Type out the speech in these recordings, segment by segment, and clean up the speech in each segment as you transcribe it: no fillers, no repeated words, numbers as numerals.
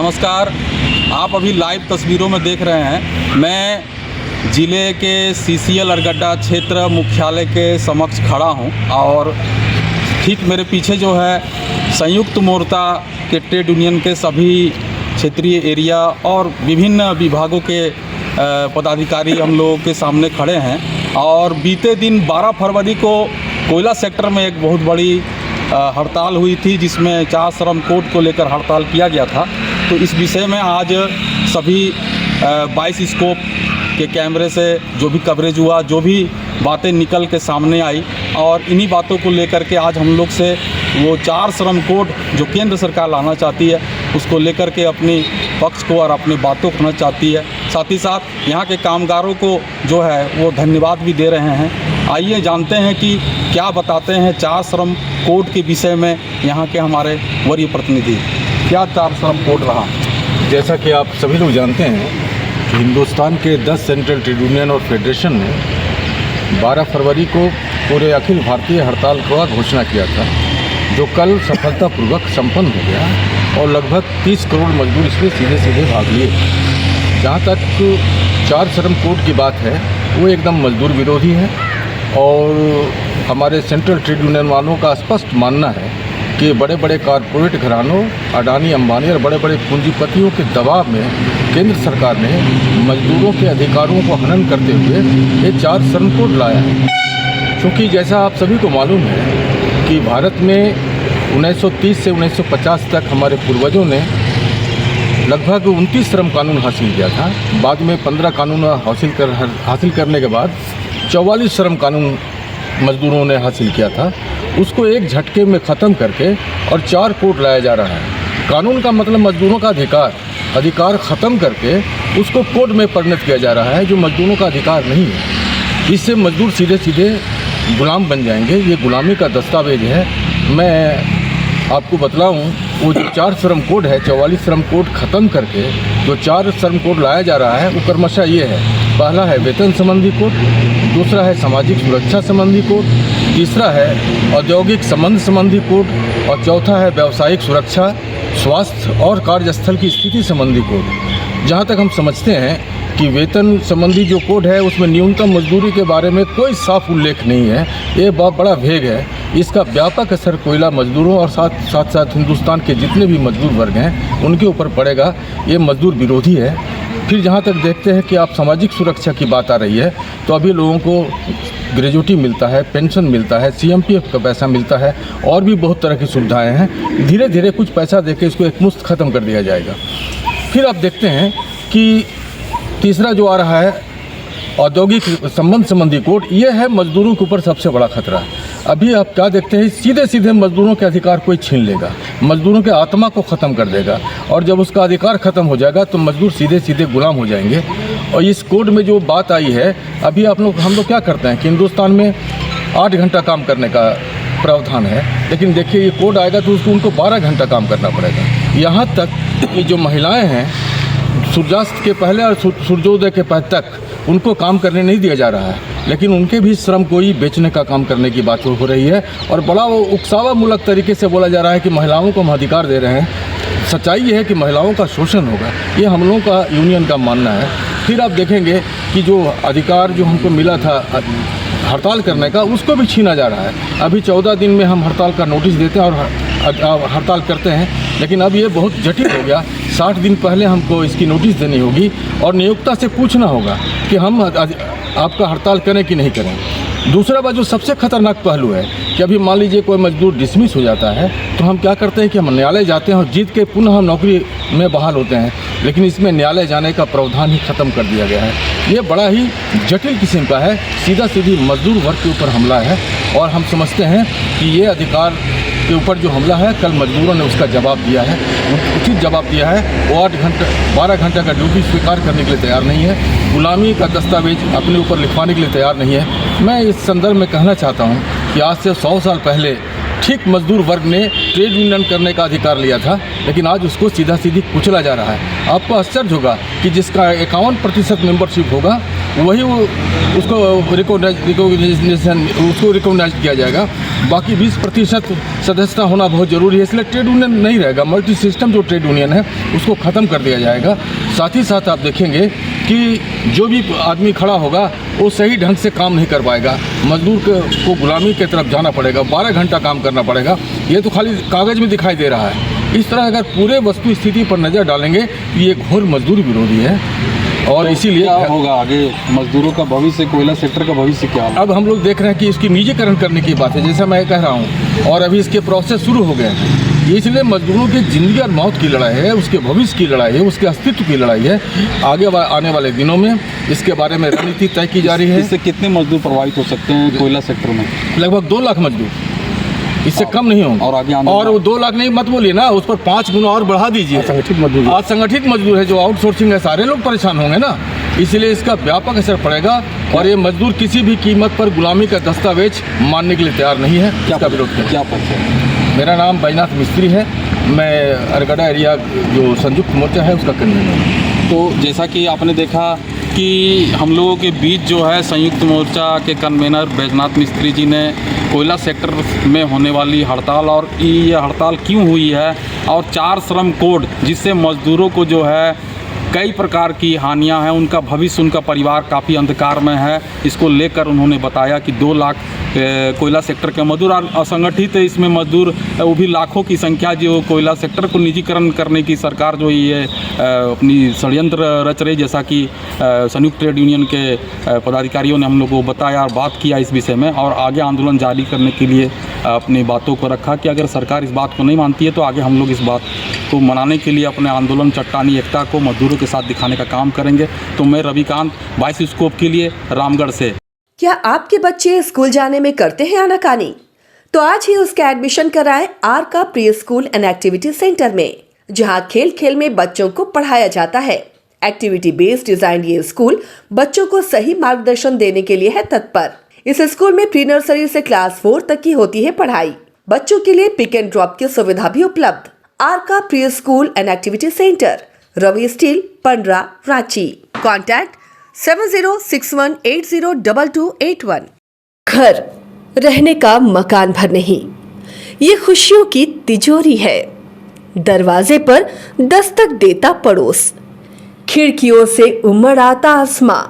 नमस्कार। आप अभी लाइव तस्वीरों में देख रहे हैं, मैं ज़िले के CCL अरगड्डा क्षेत्र मुख्यालय के समक्ष खड़ा हूं और ठीक मेरे पीछे जो है संयुक्त मोर्चा के ट्रेड यूनियन के सभी क्षेत्रीय एरिया और विभिन्न विभागों के पदाधिकारी हम लोगों के सामने खड़े हैं। और बीते दिन 12 फरवरी को कोयला सेक्टर में एक बहुत बड़ी हड़ताल हुई थी, जिसमें 4 श्रम कोड को लेकर हड़ताल किया गया था। तो इस विषय में आज सभी 22 स्कोप के कैमरे से जो भी कवरेज हुआ, जो भी बातें निकल के सामने आई, और इन्हीं बातों को लेकर के आज हम लोग से वो 4 श्रम कोड जो केंद्र सरकार लाना चाहती है उसको लेकर के अपनी पक्ष को और अपनी बातों को कहना चाहती है। साथ ही साथ यहाँ के कामगारों को जो है वो धन्यवाद भी दे रहे हैं। आइए जानते हैं कि क्या बताते हैं 4 श्रम कोड के विषय में यहाँ के हमारे वरीय प्रतिनिधि। क्या 4 श्रम कोड रहा? जैसा कि आप सभी लोग जानते हैं कि हिंदुस्तान के 10 सेंट्रल ट्रेड यूनियन और फेडरेशन ने 12 फरवरी को पूरे अखिल भारतीय हड़ताल का घोषणा किया था, जो कल सफलतापूर्वक संपन्न हो गया और लगभग 30 करोड़ मजदूर इसमें सीधे भाग लिए। जहाँ तक 4 श्रम कोड की बात है, वो एकदम मजदूर विरोधी है और हमारे सेंट्रल ट्रेड यूनियन वालों का स्पष्ट मानना है कि बड़े बड़े कारपोरेट घरानों, अडानी अंबानी और बड़े बड़े पूंजीपतियों के दबाव में केंद्र सरकार ने मजदूरों के अधिकारों को हनन करते हुए ये 4 श्रम कोड लाया है। क्योंकि जैसा आप सभी को मालूम है कि भारत में 1930 से 1950 तक हमारे पूर्वजों ने लगभग 29 श्रम कानून हासिल किया था। बाद में 15 कानून हासिल करने के बाद 44 श्रम कानून मजदूरों ने हासिल किया था। उसको एक झटके में ख़त्म करके और 4 कोड लाया जा रहा है। कानून का मतलब मजदूरों का अधिकार ख़त्म करके उसको कोड में परिणत किया जा रहा है, जो मजदूरों का अधिकार नहीं है। इससे मजदूर सीधे गुलाम बन जाएंगे। ये गुलामी का दस्तावेज है। मैं आपको बतलाऊं, वो जो 4 श्रम कोड है, 44 श्रम कोड ख़त्म करके जो 4 श्रम कोड लाया जा रहा है, वो क्रमशः ये है। पहला है वेतन संबंधी कोड, दूसरा है सामाजिक सुरक्षा संबंधी कोड, तीसरा है औद्योगिक संबंध संबंधी कोड और चौथा है व्यावसायिक सुरक्षा, स्वास्थ्य और कार्यस्थल की स्थिति संबंधी कोड। जहाँ तक हम समझते हैं कि वेतन संबंधी जो कोड है, उसमें न्यूनतम मजदूरी के बारे में कोई साफ उल्लेख नहीं है। ये बहुत बड़ा भेग है। इसका व्यापक असर कोयला मजदूरों और साथ हिंदुस्तान के जितने भी मजदूर वर्ग हैं उनके ऊपर पड़ेगा। ये मजदूर विरोधी है। फिर जहाँ तक देखते हैं कि आप सामाजिक सुरक्षा की बात आ रही है, तो अभी लोगों को ग्रेजुटी मिलता है, पेंशन मिलता है, CMPF का पैसा मिलता है और भी बहुत तरह की सुविधाएं हैं। धीरे धीरे कुछ पैसा देके इसको एकमुश्त ख़त्म कर दिया जाएगा। फिर आप देखते हैं कि तीसरा जो आ रहा है औद्योगिक संबंध संबंधी कोड, ये है मजदूरों के ऊपर सबसे बड़ा खतरा। अभी आप क्या देखते हैं, सीधे मजदूरों के अधिकार कोई छीन लेगा, मजदूरों के आत्मा को ख़त्म कर देगा और जब उसका अधिकार ख़त्म हो जाएगा तो मजदूर सीधे गुलाम हो जाएंगे। और इस कोड में जो बात आई है, अभी हम लोग क्या करते हैं कि हिंदुस्तान में 8 घंटा काम करने का प्रावधान है, लेकिन देखिए ये कोड आएगा तो उनको 12 घंटा काम करना पड़ेगा। यहाँ तक कि जो महिलाएँ हैं, सूर्यास्त के पहले और सूर्योदय के पहले तक उनको काम करने नहीं दिया जा रहा है, लेकिन उनके भी श्रम को ही बेचने का काम करने की बात हो रही है और बड़ा वो उकसावा मूलक तरीके से बोला जा रहा है कि महिलाओं को हम अधिकार दे रहे हैं। सच्चाई ये है कि महिलाओं का शोषण होगा, ये हम लोगों का यूनियन का मानना है। फिर आप देखेंगे कि जो अधिकार जो हमको मिला था हड़ताल करने का, उसको भी छीना जा रहा है। अभी 14 दिन में हम हड़ताल का नोटिस देते हैं और हड़ताल करते हैं, लेकिन अब ये बहुत जटिल हो गया। 60 दिन पहले हमको इसकी नोटिस देनी होगी और नियोक्ता से पूछना होगा कि हम आपका हड़ताल करें कि नहीं करें। दूसरा बात जो सबसे खतरनाक पहलू है कि अभी मान लीजिए कोई मजदूर डिसमिस हो जाता है तो हम क्या करते हैं कि हम न्यायालय जाते हैं और जीत के पुनः हम नौकरी में बहाल होते हैं, लेकिन इसमें न्यायालय जाने का प्रावधान ही ख़त्म कर दिया गया है। ये बड़ा ही जटिल किस्म का है, सीधी मजदूर वर्ग के ऊपर हमला है और हम समझते हैं कि ये अधिकार के ऊपर जो हमला है, कल मजदूरों ने उसका जवाब दिया है, उचित जवाब दिया है। वो 12 घंटे का ड्यूटी स्वीकार करने के लिए तैयार नहीं है, गुलामी का दस्तावेज अपने ऊपर लिखवाने के लिए तैयार नहीं है। मैं इस संदर्भ में कहना चाहता हूँ कि आज से 100 साल पहले ठीक मजदूर वर्ग ने ट्रेड यूनियन करने का अधिकार लिया था, लेकिन आज उसको सीधा कुचला जा रहा है। आपको आश्चर्य होगा कि जिसका 51% मेंबरशिप होगा वही उसको रिकॉग्नाइज किया जाएगा। बाकी 20% सदस्यता होना बहुत ज़रूरी है, इसलिए ट्रेड यूनियन नहीं रहेगा। मल्टी सिस्टम जो ट्रेड यूनियन है उसको ख़त्म कर दिया जाएगा। साथ ही साथ आप देखेंगे कि जो भी आदमी खड़ा होगा वो सही ढंग से काम नहीं कर पाएगा। मजदूर को गुलामी की तरफ जाना पड़ेगा, 12 घंटा काम करना पड़ेगा। ये तो खाली कागज़ में दिखाई दे रहा है। इस तरह अगर पूरे वस्तु स्थिति पर नज़र डालेंगे तो ये घोर मजदूर विरोधी है। और इसीलिए क्या होगा आगे मजदूरों का भविष्य, कोयला सेक्टर का भविष्य क्या होगा? अब हम लोग देख रहे हैं कि इसकी निजीकरण करने की बात है, जैसा मैं कह रहा हूँ, और अभी इसके प्रोसेस शुरू हो गए हैं। इसलिए मजदूरों की जिंदगी और मौत की लड़ाई है, उसके भविष्य की लड़ाई है, उसके अस्तित्व की लड़ाई है। आगे आने वाले दिनों में इसके बारे में रणनीति तय की जा रही है। इससे कितने मजदूर प्रभावित हो सकते हैं कोयला सेक्टर में? लगभग 2 लाख मजदूर, इससे कम नहीं होंगे। और आगे और वो 2 लाख नहीं मत बोलिए ना, उस पर 5 गुना और बढ़ा दीजिए। असंगठित मजदूर है, जो आउटसोर्सिंग है, सारे लोग परेशान होंगे ना। इसलिए इसका व्यापक असर पड़ेगा और ये मजदूर किसी भी कीमत पर गुलामी का दस्तावेज मानने के लिए तैयार नहीं है। क्या विरोध करें? क्या पक्ष है? मेरा नाम बैजनाथ मिस्त्री है, मैं अरगड़ा एरिया जो संयुक्त मोर्चा है उसका कन्वीनर हूँ। तो जैसा कि आपने देखा कि हम लोगों के बीच जो है संयुक्त मोर्चा के कन्वीनर बैजनाथ मिस्त्री जी ने कोयला सेक्टर में होने वाली हड़ताल और ये हड़ताल क्यों हुई है, और 4 श्रम कोड जिससे मजदूरों को जो है कई प्रकार की हानियां हैं, उनका भविष्य, उनका परिवार काफ़ी अंधकार में है, इसको लेकर उन्होंने बताया कि 2 लाख कोयला सेक्टर के मजदूर और असंगठित इसमें मजदूर, वो भी लाखों की संख्या, जो कोयला सेक्टर को निजीकरण करने की सरकार जो ये अपनी षड्यंत्र रच रही, जैसा कि संयुक्त ट्रेड यूनियन के पदाधिकारियों ने हम लोग को बताया और बात किया इस विषय में, और आगे आंदोलन जारी करने के लिए अपनी बातों को रखा कि अगर सरकार इस बात को नहीं मानती है तो आगे हम लोग इस बात को मनाने के लिए अपने आंदोलन चट्टानी एकता को मजदूरों के साथ दिखाने का काम करेंगे। तो मैं रविकांत, 22 स्कोप के लिए रामगढ़ से। क्या आपके बच्चे स्कूल जाने में करते हैं आनाकानी? तो आज ही उसका एडमिशन कराएं आर का pre school and activity centre में, जहां खेल खेल में बच्चों को पढ़ाया जाता है। एक्टिविटी बेस्ड डिजाइन ये स्कूल बच्चों को सही मार्गदर्शन देने के लिए है तत्पर। इस स्कूल में प्री नर्सरी से क्लास 4 तक की होती है पढ़ाई। बच्चों के लिए पिक एंड ड्रॉप की सुविधा भी उपलब्ध। आर का pre school and activity centre, Ravi steel, Pandra, Ranchi. Contact 7061802281। घर रहने का मकान भर नहीं, ये खुशियों की तिजोरी है। दरवाजे पर दस्तक देता पड़ोस, खिड़कियों से उमड़ आता आसमां,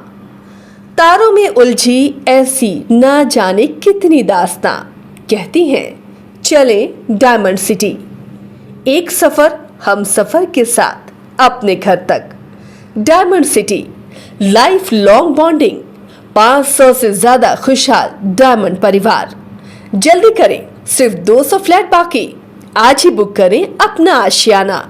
तारों में उलझी ऐसी ना जाने कितनी दास्तां। कहती हैं चले डायमंड सिटी, एक सफर हम सफर के साथ अपने घर तक। Diamond city, life long bonding, 500 से ज्यादा खुशहाल डायमंड परिवार। जल्दी करें, सिर्फ 200 फ्लैट बाकी। आज ही बुक करें अपना आशियाना।